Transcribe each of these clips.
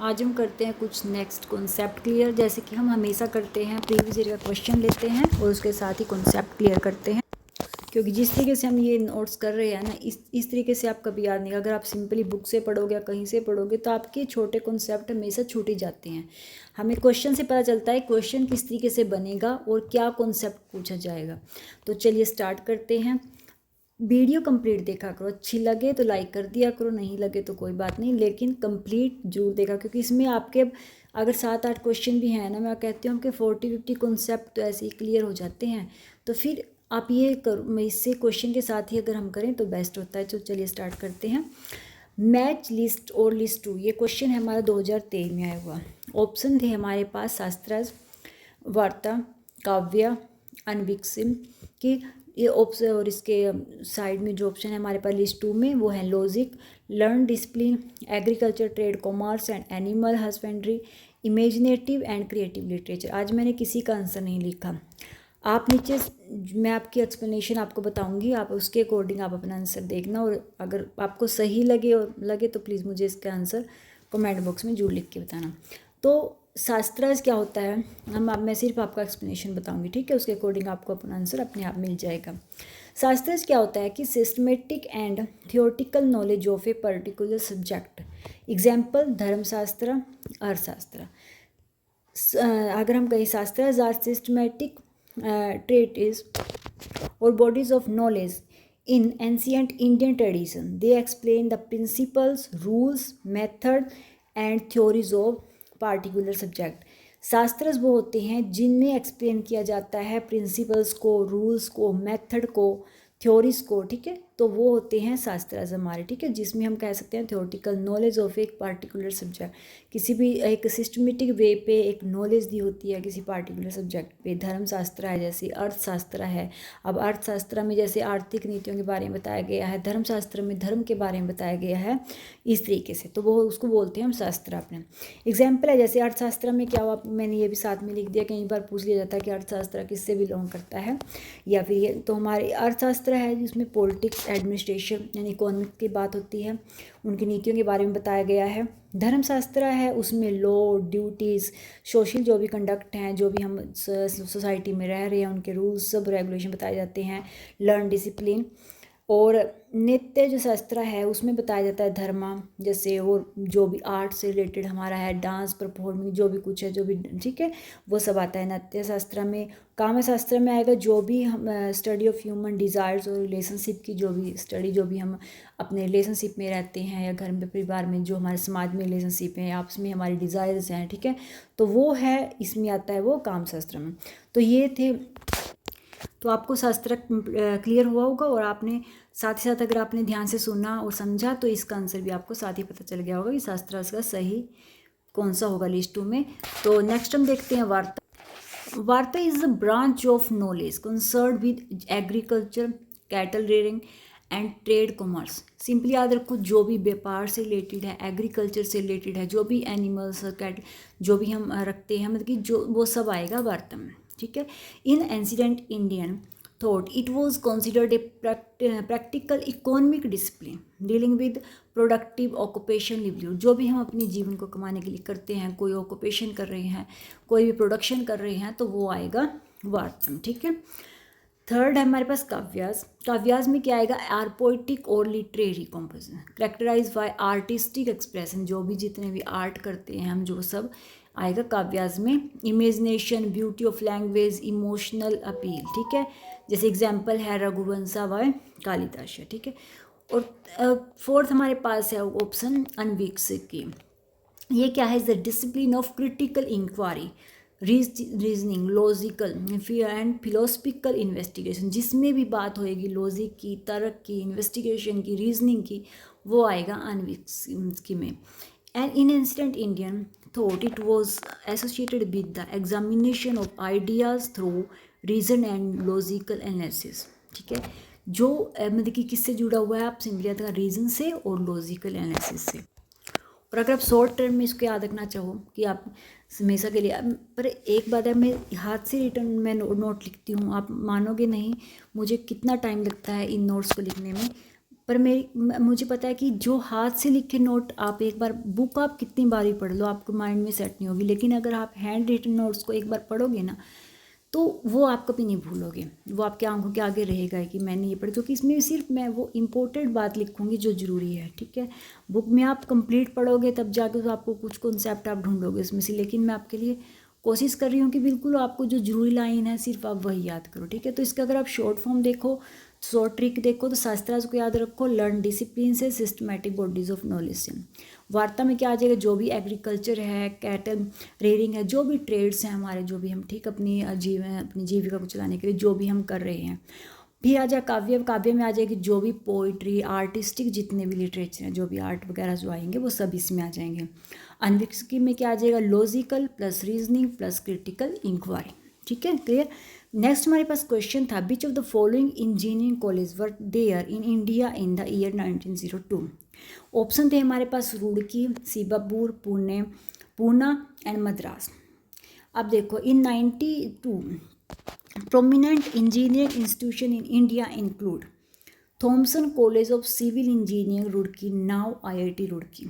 आज हम करते हैं कुछ नेक्स्ट कॉन्सेप्ट क्लियर, जैसे कि हम हमेशा करते हैं। प्रीवियस ईयर का क्वेश्चन लेते हैं और उसके साथ ही कॉन्सेप्ट क्लियर करते हैं, क्योंकि जिस तरीके से हम ये नोट्स कर रहे हैं ना, इस तरीके से आप कभी याद नहीं। अगर आप सिंपली बुक से पढ़ोगे या कहीं से पढ़ोगे तो आपके छोटे कॉन्सेप्ट हमेशा छूट ही जाते हैं। हमें क्वेश्चन से पता चलता है क्वेश्चन किस तरीके से बनेगा और क्या कॉन्सेप्ट पूछा जाएगा। तो चलिए स्टार्ट करते हैं। वीडियो कंप्लीट देखा करो, अच्छी लगे तो लाइक कर दिया करो, नहीं लगे तो कोई बात नहीं, लेकिन कंप्लीट जरूर देखा, क्योंकि इसमें आपके अगर 7-8 क्वेश्चन भी हैं ना, मैं कहती हूँ आपके 40-50 कॉन्सेप्ट तो ऐसे ही क्लियर हो जाते हैं। तो फिर आप ये करो, मैं इससे क्वेश्चन के साथ ही अगर हम करें तो बेस्ट होता है। तो चलिए स्टार्ट करते हैं। मैच लिस्ट और लिस्ट 2, ये क्वेश्चन है हमारा 2023 में आया हुआ। ऑप्शन थे हमारे पास शास्त्रज, वार्ता, काव्य, अनविक्सिम की ये ऑप्शन, और इसके साइड में जो ऑप्शन है हमारे पास लिस्ट 2 में वो है logic, learn discipline, agriculture, trade, commerce and animal husbandry, imaginative and creative literature. आज मैंने किसी का आंसर नहीं लिखा। आप नीचे मैं आपकी एक्सप्लेनेशन आपको बताऊंगी, आप उसके अकॉर्डिंग आप अपना आंसर देखना, और अगर आपको सही लगे तो प्लीज़ मुझे इसका आंसर कमेंट बॉक्स में जरूर लिख के बताना। तो शास्त्रार्थ क्या होता है, मैं सिर्फ आपको एक्सप्लेनेशन बताऊंगी, ठीक है। उसके अकॉर्डिंग आपको अपना आंसर अपने आप मिल जाएगा। शास्त्रार्थ क्या होता है कि systematic and theoretical knowledge of a particular subject. Example Dharmashastra, Arthashastra. अगर हम कहें शास्त्रार्थ are systematic treatises or bodies of knowledge in ancient Indian tradition. They explain the principles, rules, method and theories of particular subject. शास्त्र वो होते हैं जिनमें explain किया जाता है प्रिंसिपल्स को, रूल्स को, मेथड को, थ्योरीज को, ठीक है। तो वो होते हैं शास्त्र हमारे, ठीक है, जिसमें हम कह सकते हैं थ्योरेटिकल नॉलेज ऑफ एक पार्टिकुलर सब्जेक्ट। किसी भी एक सिस्टमेटिक वे पे एक नॉलेज दी होती है किसी पार्टिकुलर सब्जेक्ट पे। धर्मशास्त्र है, जैसे अर्थशास्त्र है। अब अर्थशास्त्र में जैसे आर्थिक नीतियों के बारे में बताया गया है, धर्मशास्त्र में धर्म के बारे में बताया गया है, इस तरीके से। तो वो उसको बोलते हैं हम शास्त्र अपने। एग्जाम्पल है जैसे अर्थशास्त्र में क्या हुआ, मैंने ये भी साथ में लिख दिया, कई बार पूछ लिया जाता है कि अर्थशास्त्र किससे बिलोंग करता है, या फिर ये तो हमारे अर्थशास्त्र है जिसमें पॉलिटिक्स, एडमिनिस्ट्रेशन यानी इकोनॉमिक की बात होती है, उनकी नीतियों के बारे में बताया गया है। धर्मशास्त्र है उसमें लॉ, ड्यूटीज़, सोशल जो भी कंडक्ट हैं, जो भी हम सोसाइटी में रह रहे हैं, उनके रूल्स सब रेगुलेशन बताए जाते हैं। Learn discipline. और नृत्य जो शास्त्र है उसमें बताया जाता है धर्म, जैसे और जो भी आर्ट से रिलेटेड हमारा है, डांस, परफॉर्मिंग, जो भी कुछ है, जो भी, ठीक है, वो सब आता है नृत्य शास्त्र में। काव्य शास्त्र में आएगा जो भी हम स्टडी ऑफ ह्यूमन डिज़ायर्स और रिलेशनशिप की जो भी स्टडी, जो भी हम अपने रिलेशनशिप में रहते हैं या घर में परिवार में जो हमारे समाज में रिलेशनशिप हैं, आपस में हमारी डिज़ायर्स हैं, ठीक है, तो वो है इसमें आता है वो काम शास्त्र में। तो ये थे, तो आपको शास्त्र क्लियर हुआ होगा, और आपने साथ ही साथ अगर आपने ध्यान से सुना और समझा तो इसका आंसर भी आपको साथ ही पता चल गया होगा कि शास्त्र का सही कौन सा होगा लिस्ट 2 में। तो नेक्स्ट हम देखते हैं वार्ता। वार्ता is a branch of knowledge concern with agriculture, cattle rearing and trade, commerce. Simply याद रखो, जो भी व्यापार से रिलेटेड है, एग्रीकल्चर से रिलेटेड है, जो भी एनिमल्स, कैट, जो भी हम रखते हैं, मतलब कि जो वो सब आएगा वार्ता में, ठीक है। इन ancient Indian thought it was considered a practical economic discipline dealing with productive occupation livelihood. जो भी हम अपने जीवन को कमाने के लिए करते हैं, कोई ऑक्यूपेशन कर रहे हैं, कोई भी प्रोडक्शन कर रहे हैं, तो वो आएगा वार्ता, ठीक है। थर्ड है हमारे पास काव्यास। काव्यास में क्या आएगा, आर पोइटिक और literary composition characterize by artistic expression. जो भी जितने भी आर्ट करते हैं हम, जो सब आएगा काव्यास में। Imagination, beauty of language, emotional appeal, ठीक है, जैसे एग्जाम्पल है रघुवंशा बाय कालिदास, ठीक है। और फोर्थ हमारे पास है ऑप्शन अनविकसित की। ये क्या है, the discipline of critical inquiry, reasoning, logical and philosophical investigation. जिसमें भी बात होएगी लॉजिक की, तर्क की, इन्वेस्टिगेशन की, रीजनिंग की, वो आएगा अनविकसित में। And in ancient Indian thought it was associated with the examination of ideas through reason and logical analysis, ठीक है। जो मतलब कि किससे जुड़ा हुआ है, आप सिंपली आता है रीजन से और लॉजिकल एनालिसिस से। और अगर आप शॉर्ट टर्म में इसको याद रखना चाहो कि आप हमेशा के लिए, पर एक बात है, मैं हाथ से रिटर्न में नोट लिखती हूँ, आप मानोगे नहीं मुझे कितना टाइम लगता है इन नोट्स को लिखने में। पर मुझे पता है कि जो हाथ से लिखे नोट आप एक बार बुक आप कितनी बार ही पढ़ लो आपको माइंड में सेट नहीं होगी, लेकिन अगर आप हैंड रिटन नोट्स को एक बार पढ़ोगे ना तो वो आप कभी नहीं भूलोगे, वो आपके आंखों के आगे रहेगा कि मैंने ये पढ़ा, क्योंकि इसमें सिर्फ मैं वो इम्पोर्टेंट बात लिखूंगी जो ज़रूरी है। ठीक है, बुक में आप कंप्लीट पढ़ोगे तब जाके तो आपको कुछ कॉन्सेप्ट आप ढूंढोगे इसमें से, लेकिन मैं आपके लिए कोशिश कर रही हूँ कि बिल्कुल आपको जो जरूरी लाइन है सिर्फ आप वही याद करो। ठीक है, तो इसका अगर आप शॉर्ट फॉर्म देखो, शॉर्ट ट्रिक देखो तो शास्त्रार्थ को याद रखो, लर्न डिसिप्लिन से, सिस्टमैटिक बॉडीज ऑफ नॉलेज से। वार्ता में क्या आ जाएगा, जो भी एग्रीकल्चर है, कैटल रेयरिंग है, जो भी ट्रेड्स हैं हमारे, जो भी हम ठीक अपनी जीविका को चलाने के लिए जो भी हम कर रहे हैं। फिर आ जाए काव्य, काव्य में आ जाएगी जो भी पोइट्री, आर्टिस्टिक जितने भी लिटरेचर हैं, जो भी आर्ट वगैरह जो आएंगे वो सब इसमें आ जाएंगे। अनविक्सिक में क्या आ जाएगा, logical plus reasoning plus critical inquiry. ठीक है, क्लियर। नेक्स्ट हमारे पास क्वेश्चन था, which of the following engineering college were there in India in the year 1902। Option थे हमारे पास रुड़की, सीबापुर, पुणे, पूना एंड मद्रास। अब देखो in 92 prominent engineering institution in India include Thomson college of civil engineering Roorkee, now IIT Roorkee.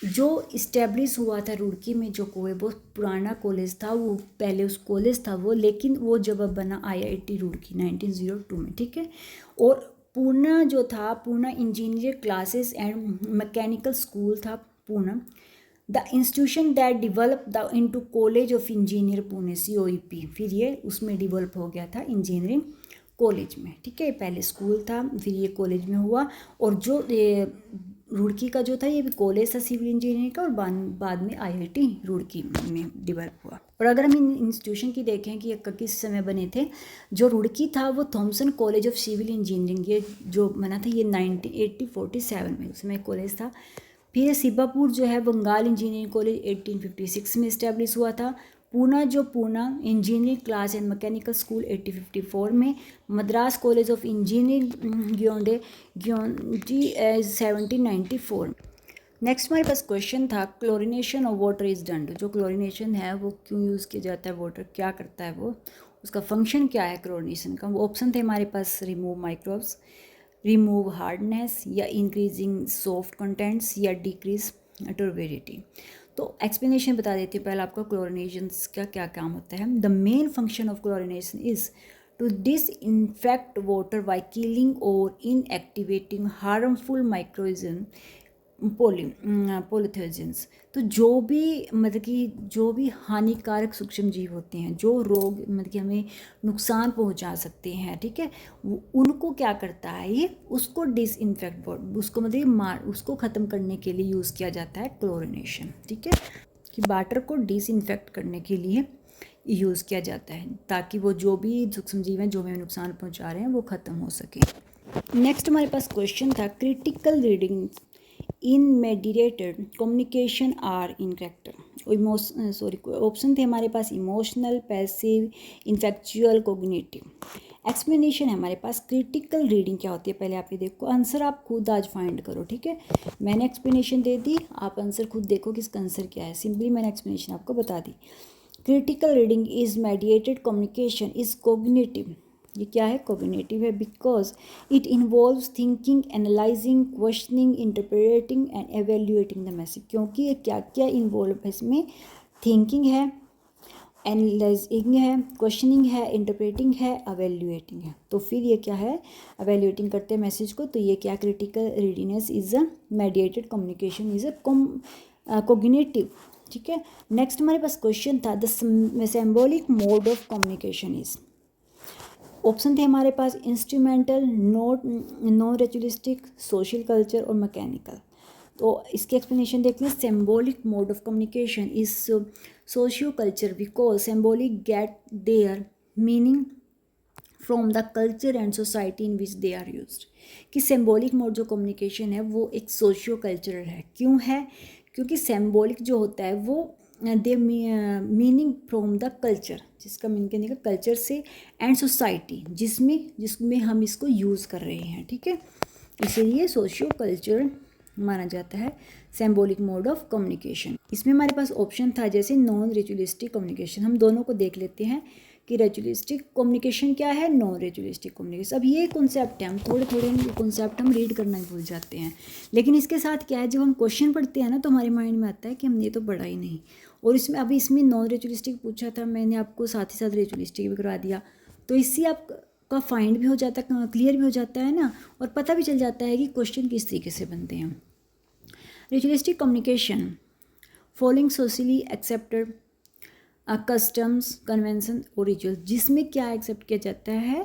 जो establish हुआ था रुड़की में जो वो पुराना कॉलेज था, वो पहले उस कॉलेज था वो, लेकिन वो जब अब बना IIT रुड़की 1902 में। ठीक है, और पूना जो था, Poona engineering classes and mechanical school था Poona. The institution that develop the into college of engineer Pune COEP, फिर ये उसमें डिवेलप हो गया था इंजीनियरिंग कॉलेज में। ठीक है, पहले स्कूल था फिर ये कॉलेज में हुआ, और जो रुड़की का जो था ये भी कॉलेज था सिविल इंजीनियरिंग का, और बाद में IIT रुड़की में डिवेलप हुआ। और अगर हम इन इंस्टीट्यूशन की देखें कि किस समय बने थे, जो रुड़की था वो Thomson college of civil engineering, ये जो बना था ये 1947 में उसमें कॉलेज था। फिर सीबापुर जो है बंगाल इंजीनियरिंग कॉलेज 1856 में इस्टेब्लिश हुआ था। पूना जो Poona engineering class and mechanical school 1854 में। Madras college of engineering Guindy 1794। Next हमारे पास क्वेश्चन था, chlorination of water is done. जो क्लोरिनेशन है वो क्यों यूज़ किया जाता है, वाटर क्या करता है वो, उसका फंक्शन क्या है क्लोरिनेशन का। वो ऑप्शन थे हमारे पास, रिमूव माइक्रोब्स, रिमूव हार्डनेस, या इंक्रीजिंग सॉफ्ट कंटेंट्स, या डिक्रीज टर्बिडिटी। तो एक्सप्लेनेशन बता देती हूँ पहले आपको क्लोरिनेशन का क्या काम होता है। The main function of chlorination is to disinfect water by killing और इनएक्टिवेटिंग हार्मफुल माइक्रोइज्म पोलिथोजेंस। तो जो भी मतलब कि जो भी हानिकारक सूक्ष्म जीव होते हैं, जो रोग मतलब कि हमें नुकसान पहुंचा सकते हैं, ठीक है, उनको क्या करता है ये, उसको डिसइंफेक्ट, उसको मतलब उसको ख़त्म करने के लिए यूज़ किया जाता है क्लोरिनेशन। ठीक है, कि वाटर को डिसइंफेक्ट करने के लिए यूज़ किया जाता है ताकि वो जो भी सूक्ष्म जीव हैं जो हमें नुकसान पहुँचा रहे हैं वो ख़त्म हो सके। नेक्स्ट हमारे पास क्वेश्चन था, critical reading in mediated communication are incorrect. Option थे हमारे पास, emotional, passive, ineffectual, cognitive. Explanation है हमारे पास, क्रिटिकल रीडिंग क्या होती है पहले आप ये देखो, आंसर आप खुद आज फाइंड करो। ठीक है, मैंने एक्सप्लेनेशन दे दी, आप आंसर खुद देखो कि इसका आंसर क्या है, सिंपली मैंने एक्सप्लेनेशन आपको बता दी। Critical reading is mediated communication is cognitive. ये क्या है, कोग्निटिव है, because it involves thinking, analysing, questioning, interpreting and evaluating the message. क्योंकि ये क्या क्या इन्वॉल्व है इसमें, थिंकिंग है, एनालाइजिंग है, क्वेश्चनिंग है, इंटरप्रेटिंग है, एवेल्युएटिंग है। तो फिर ये क्या है, एवेल्युएटिंग करते हैं मैसेज को, तो ये क्या, critical readiness is a mediated communication is a cognitive. ठीक है, नेक्स्ट हमारे पास क्वेश्चन था, the symbolic mode of communication is. Option थे हमारे पास, instrumental, non ritualistic, social culture और मैकेनिकल। तो इसकी एक्सप्लेनेशन देख लें। Symbolic mode of communication is socio culture because symbolic get their meaning from the culture and society in which they are used. कि symbolic mode जो communication है वो एक सोशियो कल्चरल है। क्यों है, क्योंकि सिंबॉलिक जो होता है वो दे मीनिंग फ्रॉम द कल्चर, जिसका मीनिंग कहने का कल्चर से, एंड सोसाइटी जिसमें हम इसको यूज़ कर रहे हैं। ठीक है, इसीलिए सोशियो कल्चर माना जाता है सिंबॉलिक मोड ऑफ कम्युनिकेशन। इसमें हमारे पास ऑप्शन था जैसे नॉन रिचुअलिस्टिक कम्युनिकेशन, हम दोनों को देख लेते हैं कि रेचुलिस्टिक कम्युनिकेशन क्या है, नॉन रेचुलिस्टिक कम्युनिकेशन। अब ये कॉन्सेप्ट है, हम थोड़े थोड़े कॉन्सेप्ट हम रीड करना ही भूल जाते हैं, लेकिन इसके साथ क्या है, जब हम क्वेश्चन पढ़ते हैं ना तो हमारे माइंड में आता है कि हमने ये तो पढ़ा ही नहीं। और इसमें अभी इसमें नॉन रेचुलिस्टिक पूछा था, मैंने आपको साथ ही साथ रेचुलिस्टिक भी करवा दिया, तो इससे आपका फाइंड भी हो जाता है, क्लियर भी हो जाता है ना, और पता भी चल जाता है कि क्वेश्चन किस तरीके से बनते हैं। Ritualistic communication following socially accepted customs, convention और रिचुअल्स, जिसमें क्या एक्सेप्ट किया जाता है,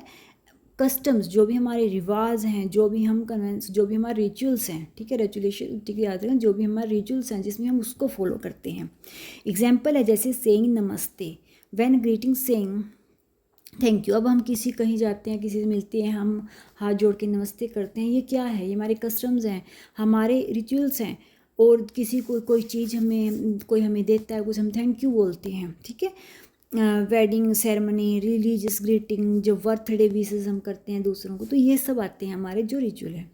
कस्टम्स, जो भी हमारे रिवाज हैं, जो भी हम कन्वेंस, जो भी हमारे रिचुअल्स हैं, ठीक है, रेचुलेशन ठीक है, याद रखें, जो भी हमारे रिचुअल्स हैं जिसमें हम उसको फॉलो करते हैं। एग्जाम्पल है जैसे सेइंग नमस्ते, when greeting saying thank you. अब हम किसी कहीं जाते हैं, किसी से मिलते हैं, हम हाथ जोड़ के नमस्ते करते हैं, ये क्या है, ये हमारे कस्टम्स हैं, हमारे रिचुअल्स हैं। और किसी को कोई चीज़ हमें कोई हमें देता है कुछ, हम थैंक यू बोलते हैं, ठीक है। वेडिंग सेरेमनी, रिलीजियस ग्रीटिंग, जो बर्थडे विशेस हम करते हैं दूसरों को, तो ये सब आते हैं हमारे जो रिचुअल है।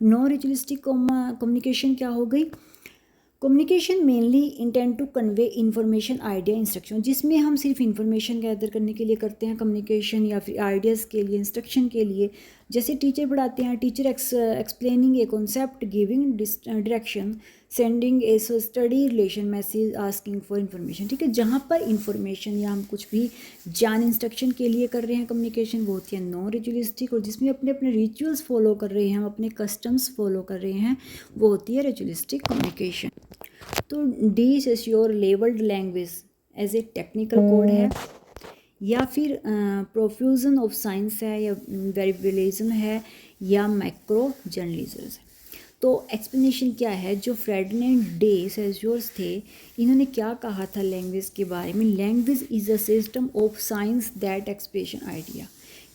नॉन रिचुअलिस्टिक कम्युनिकेशन क्या हो गई, communication mainly intend to convey information, idea, instruction, जिसमें हम सिर्फ इन्फॉर्मेशन गैदर करने के लिए करते हैं कम्युनिकेशन, या फिर आइडियाज़ के लिए, इंस्ट्रक्शन के लिए। जैसे टीचर पढ़ाते हैं, teacher explaining a concept, giving direction, sending A study relation message, asking for information, ठीक है। जहाँ पर इन्फॉर्मेशन या हम कुछ भी जान इंस्ट्रक्शन के लिए कर रहे हैं कम्युनिकेशन, वो होती है नॉन रिचुअलिस्टिक। और जिसमें अपने अपने रिचुअल्स फॉलो कर रहे हैं, हम अपने कस्टम्स फॉलो कर रहे हैं, वो होती है रिचुअलिस्टिक कम्युनिकेशन। तो de Saussure labelled language as a technical code है, या फिर प्रोफ्यूजन ऑफ साइंस है, या वेरिएबलिज्म है, या मैक्रो जर्नलिज्म है। तो एक्सप्लेनेशन क्या है, जो फ्रेडरिक डे सेश्योर्स थे, इन्होंने क्या कहा था लैंग्वेज के बारे में, language is a system of science that expression idea,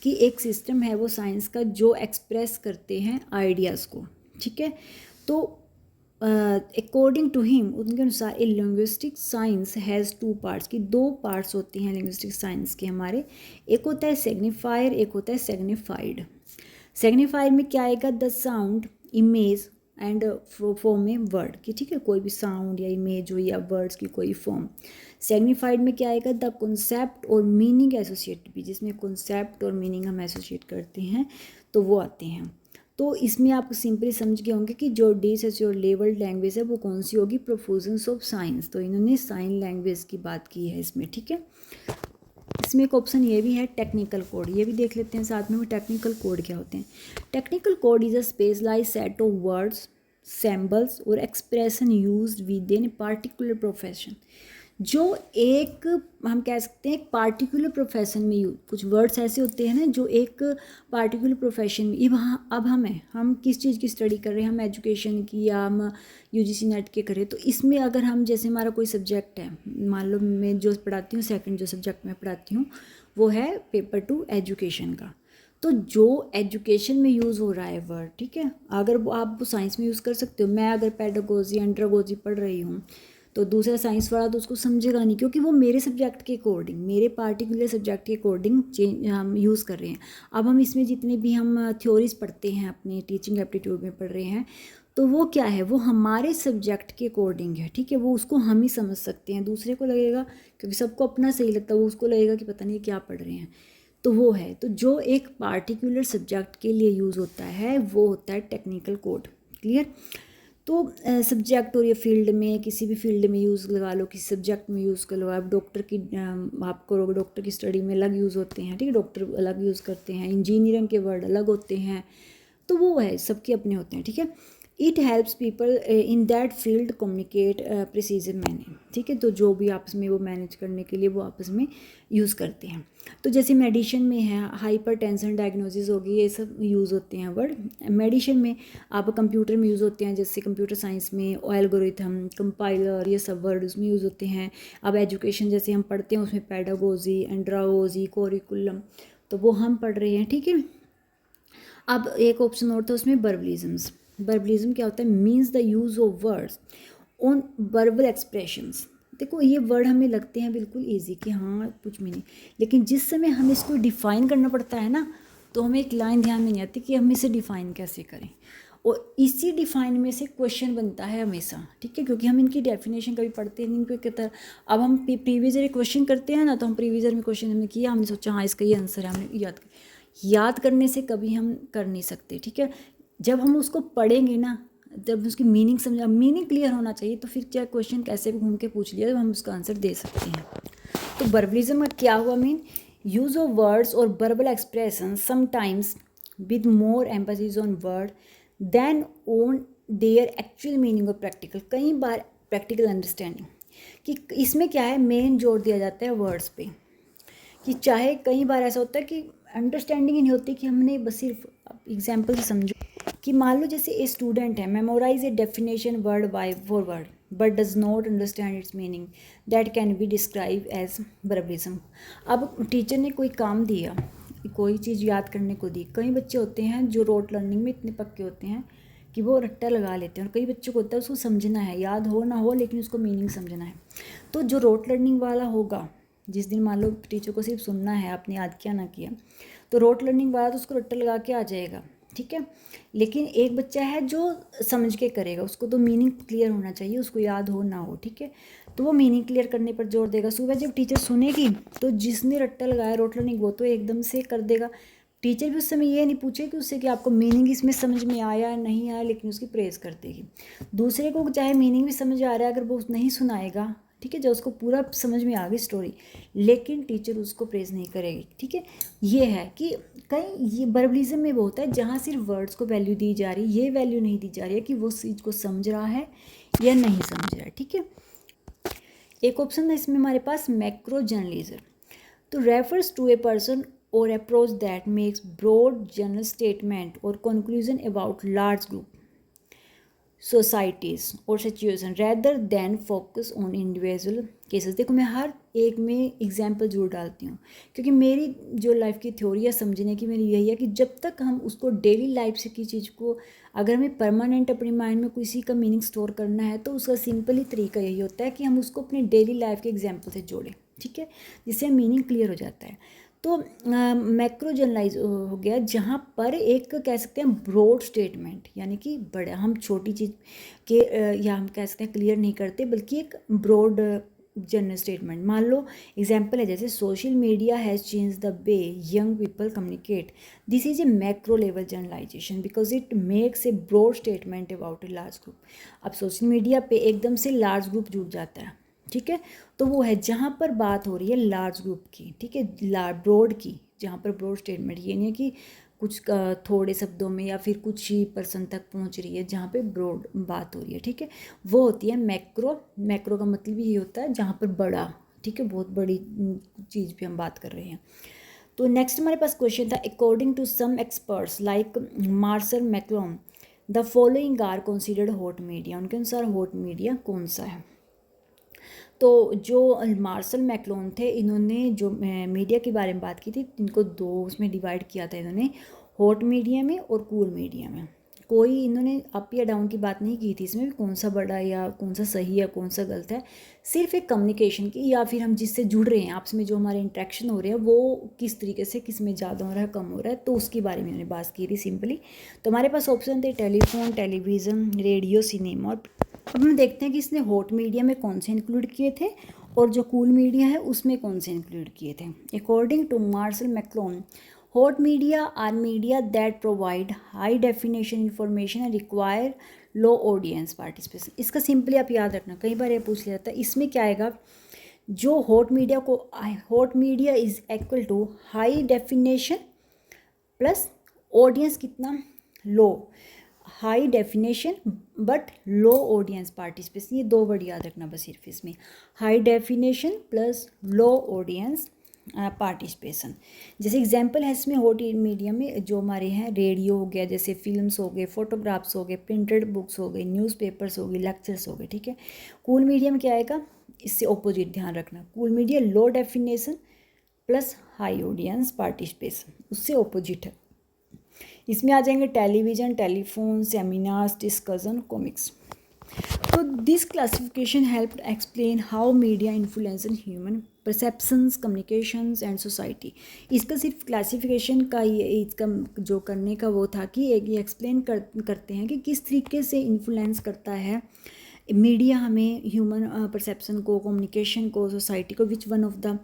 कि एक सिस्टम है वो साइंस का जो एक्सप्रेस करते हैं आइडियाज़ को, ठीक है। तो अकॉर्डिंग टू हिम, उनके अनुसार a linguistic science has two parts, की दो पार्ट्स होते हैं लिंग्विस्टिक साइंस के हमारे, एक होता है सिग्निफायर, एक होता है सिग्निफाइड। सिग्निफायर में क्या आएगा, the sound, image and form में वर्ड की, ठीक है, कोई भी साउंड या इमेज हो या वर्ड्स की कोई फॉर्म। सिग्निफाइड में क्या आएगा, द कॉन्सेप्ट और मीनिंग एसोसिएट भी, जिसमें कॉन्सेप्ट और मीनिंग हम एसोसिएट करते हैं, तो वो आते हैं। तो इसमें आप सिंपली समझ गए होंगे कि जो डी सेश्योर लेवल्ड लैंग्वेज है वो कौन सी होगी, प्रोफ्यूजन्स ऑफ साइंस। तो इन्होंने साइन लैंग्वेज की बात की है इसमें, ठीक है। इसमें एक ऑप्शन ये भी है टेक्निकल कोड, ये भी देख लेते हैं साथ में, वो टेक्निकल कोड क्या होते हैं। Technical code is a specialised set of words, symbols और expression used within particular profession, जो एक हम कह सकते हैं एक पार्टिकुलर प्रोफेशन में यूज, कुछ वर्ड्स ऐसे होते हैं ना जो एक पार्टिकुलर प्रोफेशन में, अब हम किस चीज़ की स्टडी कर रहे हैं, हम एजुकेशन की या हम यूजीसी नेट के करें, तो इसमें अगर हम जैसे हमारा कोई सब्जेक्ट है, मान लो मैं जो पढ़ाती हूँ, सेकंड जो सब्जेक्ट मैं पढ़ाती हूँ वो है पेपर 2 एजुकेशन का, तो जो एजुकेशन में यूज़ हो रहा है वर्ड, ठीक है, अगर वो आप साइंस में यूज़ कर सकते हो। मैं अगर पेडागोजी एंड्रागोजी पढ़ रही हूँ तो दूसरा साइंस वाला तो उसको समझेगा नहीं, क्योंकि वो मेरे सब्जेक्ट के अकॉर्डिंग, मेरे पार्टिकुलर सब्जेक्ट के अकॉर्डिंग हम यूज़ कर रहे हैं। अब हम इसमें जितने भी हम थ्योरीज पढ़ते हैं, अपने टीचिंग एप्टीट्यूड में पढ़ रहे हैं, तो वो क्या है, वो हमारे सब्जेक्ट के अकॉर्डिंग है, ठीक है, वो उसको हम ही समझ सकते हैं, दूसरे को लगेगा, क्योंकि सबको अपना सही लगता है, वो उसको लगेगा कि पता नहीं क्या पढ़ रहे हैं, तो वो है। तो जो एक पार्टिकुलर सब्जेक्ट के लिए यूज़ होता है वो होता है टेक्निकल कोड। क्लियर। तो सब्जेक्ट और ये फील्ड में, किसी भी फील्ड में यूज़ लगा लो, किसी सब्जेक्ट में यूज़ कर लो, आप डॉक्टर की आप करोगे, डॉक्टर की स्टडी में अलग यूज़ होते हैं, ठीक है, डॉक्टर अलग यूज़ करते हैं, इंजीनियरिंग के वर्ड अलग होते हैं, तो वो है, सबके अपने होते हैं, ठीक है। It helps people in that field communicate precision manner, ठीक है, तो जो भी आपस में वो मैनेज करने के लिए वो आपस में यूज़ करते हैं। तो जैसे मेडिसिन में है, हाइपर टेंशन डायग्नोसिस होगी, ये सब यूज़ होते हैं वर्ड मेडिसिन में। आप कंप्यूटर में यूज़ होते हैं, जैसे कंप्यूटर साइंस में एल्गोरिथम, कंपाइलर, ये सब वर्ड उसमें यूज़ होते हैं। अब एजुकेशन जैसे हम पढ़ते हैं उसमें पेडागोजी, एंड्रागोजी, कोरिकुलम, तो वो हम पढ़ रहे हैं, ठीक है। अब एक ऑप्शन और था उसमें वर्बलिज्म्स। वर्बलिज्म क्या होता है, means the use of words on verbal expressions. देखो ये वर्ड हमें लगते हैं बिल्कुल इजी कि हाँ कुछ भी नहीं, लेकिन जिस समय हमें इसको डिफ़ाइन करना पड़ता है ना, तो हमें एक लाइन ध्यान में नहीं आती कि हम इसे डिफ़ाइन कैसे करें। और इसी डिफाइन में से क्वेश्चन बनता है हमेशा, ठीक है, क्योंकि हम इनकी डेफिनेशन कभी पढ़ते नहीं इनको कितना। अब हम प्रीवियस ईयर क्वेश्चन करते हैं ना, तो हम प्रीवियस ईयर में क्वेश्चन हमने किया, हमने सोचा हाँ इसका ये आंसर है, हमने याद करने से कभी हम कर नहीं सकते, ठीक है। जब हम उसको पढ़ेंगे ना, जब उसकी मीनिंग समझा, मीनिंग क्लियर होना चाहिए, तो फिर चाहे क्वेश्चन कैसे भी घूम के पूछ लिया, तो हम उसका आंसर दे सकते हैं। तो वर्बलिज्म का क्या हुआ मीन, यूज ऑफ वर्ड्स और verbal expression sometimes with more emphasis on word than on their actual meaning और प्रैक्टिकल। कई बार प्रैक्टिकल अंडरस्टैंडिंग कि इसमें क्या है, मेन जोर दिया जाता है वर्ड्स पे, कि चाहे कई बार ऐसा होता है कि अंडरस्टैंडिंग ही नहीं होती, कि हमने बस सिर्फ एग्जाम्पल से समझो कि मान लो जैसे ए स्टूडेंट है, memorise a definition word by for word but does not understand its meaning, that can be describe as verbalism. अब टीचर ने कोई काम दिया, कोई चीज़ याद करने को दी, कई बच्चे होते हैं जो रोट लर्निंग में इतने पक्के होते हैं कि वो रट्टा लगा लेते हैं, और कई बच्चों को होता है उसको समझना है, याद हो ना हो लेकिन उसको मीनिंग समझना है। तो जो रोट लर्निंग वाला होगा, जिस दिन मान लो टीचर को सिर्फ सुनना है, आपने याद किया ना किया, तो रोट लर्निंग वाला तो उसको रट्टा लगा के आ जाएगा, ठीक है। लेकिन एक बच्चा है जो समझ के करेगा, उसको तो मीनिंग क्लियर होना चाहिए, उसको याद हो ना हो, ठीक है, तो वो मीनिंग क्लियर करने पर जोर देगा। सुबह जब टीचर सुनेगी तो जिसने रट्टा लगाया रोट लर्निंग, वो तो एकदम से कर देगा। टीचर भी उस समय ये नहीं पूछे कि उससे कि आपको मीनिंग इसमें समझ में आया या नहीं आया, लेकिन उसकी प्रेज़ कर देगी। दूसरे को चाहे मीनिंग भी समझ आ रहा है, अगर वो नहीं सुनाएगा, ठीक है, जब उसको पूरा समझ में आ गई स्टोरी, लेकिन टीचर उसको प्रेज़ नहीं करेगी, ठीक है। ये है कि कहीं ये वर्बलिज्म में वो होता है जहाँ सिर्फ वर्ड्स को वैल्यू दी जा रही है, ये वैल्यू नहीं दी जा रही है कि वो चीज़ को समझ रहा है या नहीं समझ रहा है, ठीक है। एक ऑप्शन है इसमें हमारे पास मैक्रो जर्नलिज्म, तो refers to a person or approach that makes broad general statement or conclusion about large group societies or situation rather than focus on individual cases। देखो मैं हर एक में एग्जाम्पल जरूर डालती हूँ, क्योंकि मेरी जो लाइफ की थ्योरी है समझने की मेरी यही है कि जब तक हम उसको डेली लाइफ से की चीज़ को, अगर हमें परमानेंट अपने माइंड में किसी का मीनिंग स्टोर करना है, तो उसका सिंपल ही तरीका यही होता है कि हम उसको अपने डेली लाइफ के एग्जाम्पल से जोड़ें, ठीक है, जिससे मीनिंग क्लियर हो जाता है। तो मैक्रो जनरलाइज हो गया जहाँ पर एक कह सकते हैं ब्रॉड स्टेटमेंट, यानी कि बड़ा, हम छोटी चीज़ के या हम कह सकते हैं क्लियर नहीं करते, बल्कि एक ब्रॉड जनरल स्टेटमेंट। मान लो एग्जांपल है जैसे social media has change the way young people communicate, this is a macro level generalization because it makes a broad statement about a large group. अब सोशल मीडिया पे एकदम से large group जुड़ जाता है, ठीक है, तो वो है जहाँ पर बात हो रही है लार्ज ग्रुप की, ठीक है, ब्रॉड की, जहाँ पर ब्रॉड स्टेटमेंट, ये नहीं है कि कुछ थोड़े शब्दों में या फिर कुछ ही पर्सन तक पहुँच रही है, जहाँ पे ब्रॉड बात हो रही है, ठीक है, वो होती है मैक्रो। मैक्रो का मतलब ये होता है जहाँ पर बड़ा, ठीक है, बहुत बड़ी चीज़ पे हम बात कर रहे हैं। तो नेक्स्ट हमारे पास क्वेश्चन था, according to some experts like Marshall McLuhan the following are considered hot media, उनके अनुसार हॉट मीडिया कौन सा है। तो जो मार्शल मैक्लूम थे, इन्होंने जो मीडिया के बारे में बात की थी, इनको दो उसमें डिवाइड किया था इन्होंने, हॉट मीडिया में और कूल मीडिया में। कोई इन्होंने अप या डाउन की बात नहीं की थी इसमें, कौन सा बड़ा या कौन सा सही है कौन सा गलत है, सिर्फ एक कम्युनिकेशन की, या फिर हम जिससे जुड़ रहे हैं आपस में, जो हमारे इंट्रैक्शन हो रहे हैं वो किस तरीके से, किस में ज़्यादा हो रहा है कम हो रहा है, तो उसके बारे में उन्होंने बात की थी सिंपली। तो हमारे पास ऑप्शन थे टेलीफोन, टेलीविज़न, रेडियो, सिनेमा। और अब हम देखते हैं कि इसने हॉट मीडिया में कौन से इंक्लूड किए थे और जो कूल मीडिया है उसमें कौन से इंक्लूड किए थे। According to Marshall McLuhan, hot media are media that provide high definition information and require low audience participation. इसका सिंपली आप याद रखना, कई बार ये पूछ लिया जाता है, इसमें क्या आएगा, जो हॉट मीडिया को, hot media is equal to high definition plus audience कितना, low, high definition but low audience participation, ये दो वर्ड याद रखना बस सिर्फ इसमें, high definition plus low audience participation. जैसे एग्जांपल है इसमें हॉट मीडिया में जो हमारे हैं, रेडियो हो गया, जैसे फिल्म्स हो गए, फोटोग्राफ्स हो गए, प्रिंटेड बुक्स हो गई, न्यूज़पेपर्स हो गई, लेक्चर्स हो गए, ठीक है। कूल मीडिया में क्या आएगा, इससे ऑपोजिट ध्यान रखना, cool media low definition plus high audience participation, उससे ऑपोजिट है। इसमें आ जाएंगे television, telephone, seminars, discussion, comics. तो this classification help explain how media influence human perceptions, communications and society. इसका सिर्फ क्लासिफिकेशन का ये इसका जो करने का वो था कि ये एक्सप्लेन करते हैं कि किस तरीके से इन्फ्लुएंस करता है मीडिया हमें ह्यूमन परसेप्शन को, कम्युनिकेशन को, सोसाइटी को। Which one of the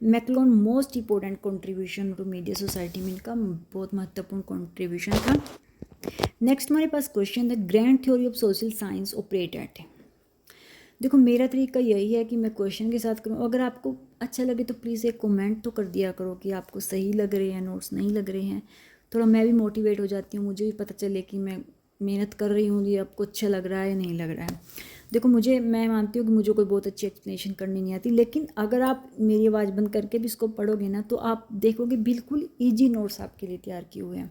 McLuhan most important contribution to media society में इनका बहुत महत्वपूर्ण कंट्रीब्यूशन था। नेक्स्ट हमारे पास question the grand theory of social science operate at. देखो मेरा तरीका यही है कि मैं क्वेश्चन के साथ करूँ, अगर आपको अच्छा लगे तो प्लीज़ एक कमेंट तो कर दिया करो कि आपको सही लग रहे हैं नोट्स, नहीं लग रहे हैं। थोड़ा मैं भी मोटिवेट हो जाती हूँ, मुझे भी पता चले कि मैं मेहनत कर रही हूँ, ये आपको अच्छा लग रहा है या नहीं लग रहा है। देखो मैं मानती हूँ कि मुझे कोई बहुत अच्छी एक्सप्लेनेशन करनी नहीं आती, लेकिन अगर आप मेरी आवाज़ बंद करके भी इसको पढ़ोगे ना तो आप देखोगे बिल्कुल ईजी नोट्स आपके लिए तैयार किए हुए हैं।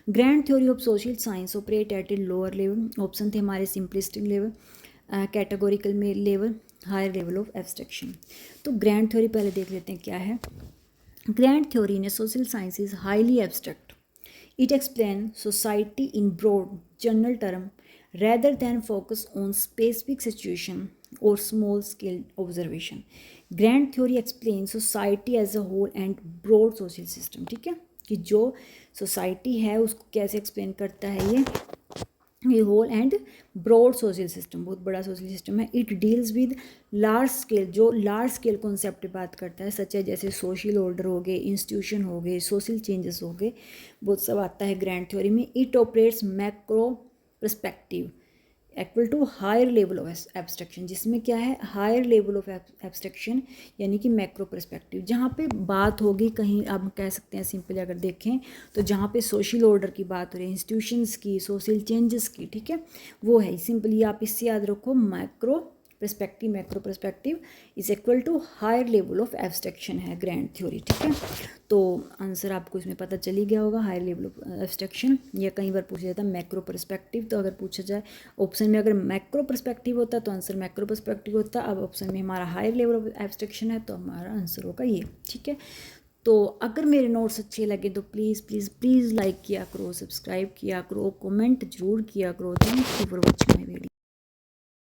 Grand theory of social science operate at a lower level. Option थे हमारे सिंपलिस्टिक लेवल, कैटेगोरिकल में level, higher level of abstraction. तो ग्रैंड थ्योरी पहले देख लेते हैं क्या है। Grand theory in social science is highly abstract. It explain society in broad general term rather than focus on specific situation or small scale observation. Grand theory explains society as a whole and broad social system। ठीक है, कि जो society है उसको कैसे explain करता है ये whole and broad social system, बहुत बड़ा सोशल सिस्टम है। It deals with large scale, जो लार्ज स्केल कॉन्सेप्ट पे बात करता है, सच है जैसे सोशल ऑर्डर हो गए, इंस्टीट्यूशन हो गए, सोशल चेंजेस हो गए, बहुत सब आता है ग्रैंड थ्योरी में। It operates macro perspective equal to higher level of abstraction, जिसमें क्या है हायर लेवल ऑफ एब्स्ट्रैक्शन यानी कि मैक्रो परस्पेक्टिव, जहाँ पे बात होगी कहीं आप कह सकते हैं सिंपली अगर देखें तो जहाँ पे सोशल ऑर्डर की बात हो रही है, इंस्टीट्यूशंस की, सोशल चेंजेस की, ठीक है वो है सिंपली आप इससे याद रखो macro perspective, macro perspective is equal to higher level of abstraction है ग्रैंड थ्योरी। ठीक है, तो आंसर आपको इसमें पता चल ही गया होगा, हायर लेवल ऑफ एब्स्ट्रैक्शन। या कई बार पूछा जाता है मैक्रो परस्पेक्टिव, तो अगर पूछा जाए ऑप्शन में अगर मैक्रो परस्पेक्टिव होता तो आंसर मैक्रो परस्पेक्टिव होता, अब ऑप्शन में हमारा हायर लेवल ऑफ एब्स्ट्रैक्शन है तो हमारा आंसर होगा ये। ठीक है, तो अगर मेरे नोट्स अच्छे लगे तो प्लीज़ प्लीज़ प्लीज़ लाइक किया करो, सब्सक्राइब किया करो, कमेंट जरूर किया करो। Thank you for watching my video.